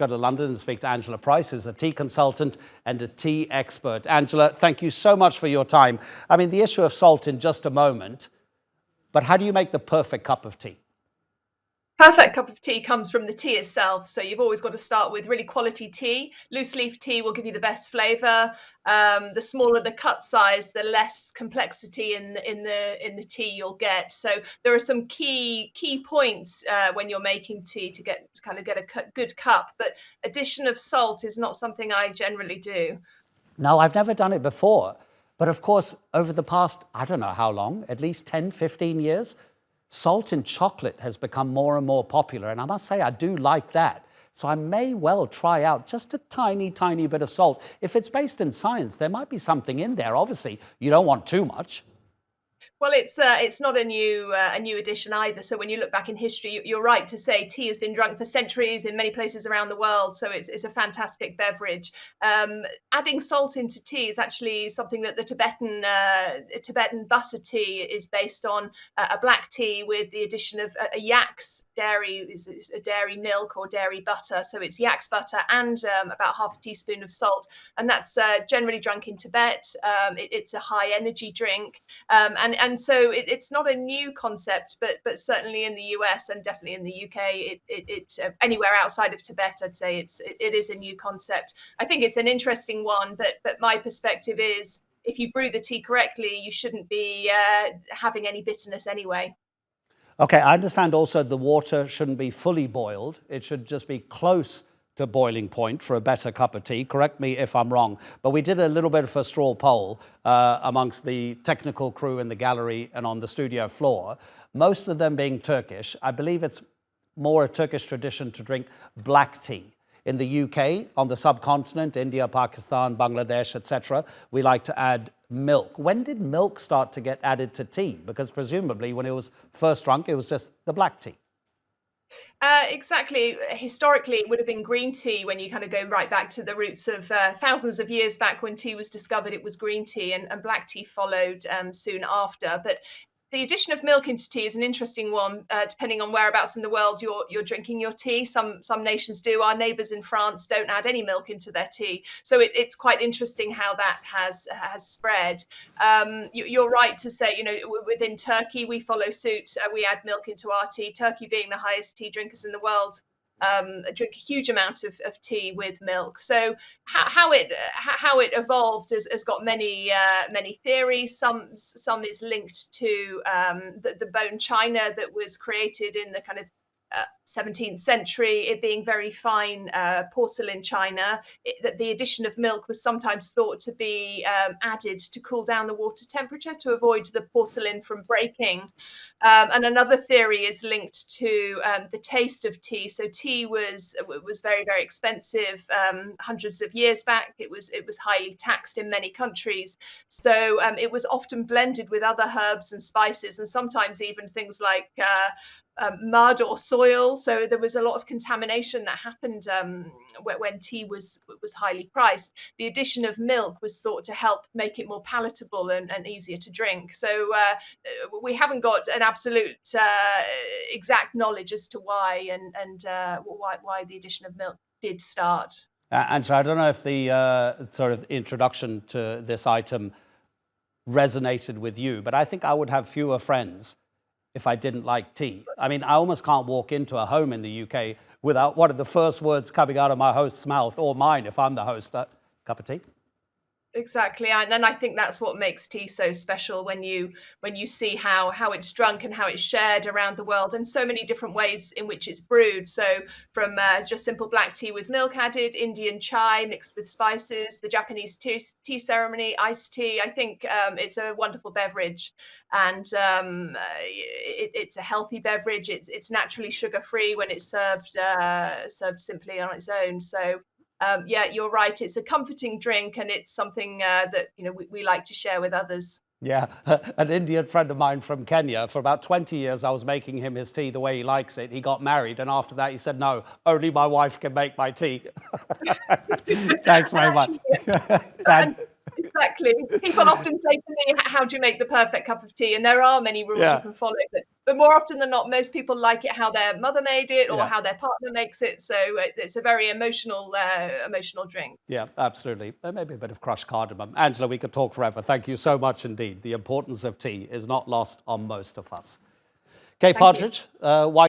go to London and speak to Angela Pryce, who's a tea consultant and a tea expert. Angela, thank you so much for your time. I mean, the issue of salt in just a moment, but how do you make the perfect cup of tea? Perfect cup of tea comes from the tea itself. So you've always got to start with really quality tea. Loose leaf tea will give you the best flavor. The smaller the cut size, the less complexity in the tea you'll get. So there are some key points when you're making tea to kind of get a good cup. But addition of salt is not something I generally do. No, I've never done it before. But of course, over the past, I don't know how long, at least 10, 15 years, salt in chocolate has become more and more popular. And I must say, I do like that. So I may well try out just a tiny, tiny bit of salt. If it's based in science, there might be something in there. Obviously, you don't want too much. Well, it's not a new addition either. So when you look back in history, you're right to say tea has been drunk for centuries in many places around the world. So it's a fantastic beverage. Adding salt into tea is actually something that the Tibetan butter tea is based on. A black tea with the addition of a yak's dairy, is a dairy milk or dairy butter. So it's yak's butter and about half a teaspoon of salt, and that's generally drunk in Tibet. It's a high energy drink, and so it's not a new concept, but certainly in the US and definitely in the UK, it anywhere outside of Tibet, I'd say it is a new concept. I think it's an interesting one, but my perspective is if you brew the tea correctly, you shouldn't be having any bitterness anyway. Okay, I understand also the water shouldn't be fully boiled. It should just be close to boiling point for a better cup of tea. Correct me if I'm wrong. But we did a little bit of a straw poll amongst the technical crew in the gallery and on the studio floor, most of them being Turkish. I believe it's more a Turkish tradition to drink black tea. In the UK, on the subcontinent, India, Pakistan, Bangladesh, etc., we like to add milk. When did milk start to get added to tea? Because presumably when it was first drunk, it was just the black tea. Exactly. Historically, it would have been green tea when you kind of go right back to the roots of thousands of years back when tea was discovered. It was green tea, and black tea followed soon after. But the addition of milk into tea is an interesting one, depending on whereabouts in the world you're drinking your tea. Some nations do. Our neighbours in France don't add any milk into their tea, so it's quite interesting how that has spread. You're right to say, within Turkey we follow suit. We add milk into our tea. Turkey being the highest tea drinkers in the world. Drink a huge amount of tea with milk. So how it evolved has got many theories. Some is linked to the bone china that was created in the kind of 17th century, it being very fine porcelain china. That the addition of milk was sometimes thought to be added to cool down the water temperature to avoid the porcelain from breaking. And another theory is linked to the taste of tea. So tea was very, very expensive hundreds of years back. It was highly taxed in many countries. So it was often blended with other herbs and spices, and sometimes even things like mud or soil. So there was a lot of contamination that happened when tea was highly priced. The addition of milk was thought to help make it more palatable and easier to drink. So we haven't got an absolute exact knowledge as to why and why the addition of milk did start. And so I don't know if the sort of introduction to this item resonated with you, but I think I would have fewer friends if I didn't like tea. I mean, I almost can't walk into a home in the UK without one of the first words coming out of my host's mouth, or mine if I'm the host, cup of tea. Exactly, and I think that's what makes tea so special when you see how it's drunk and how it's shared around the world, and so many different ways in which it's brewed. So from just simple black tea with milk added, Indian chai mixed with spices, the Japanese tea ceremony, iced tea. I think it's a wonderful beverage, and it's a healthy beverage. It's naturally sugar-free when it's served simply on its own. So. Yeah, you're right. It's a comforting drink, and it's something that we like to share with others. Yeah, an Indian friend of mine from Kenya, for about 20 years, I was making him his tea the way he likes it. He got married, and after that, he said, no, only my wife can make my tea. Thanks very much. Exactly. People often say to me, how do you make the perfect cup of tea? And there are many rules you can follow, but more often than not, most people like it how their mother made it or Yeah. how their partner makes it. So it's a very emotional drink. Yeah, absolutely. There may be a bit of crushed cardamom. Angela, we could talk forever. Thank you so much indeed. The importance of tea is not lost on most of us. Kay Thank you. Partridge, why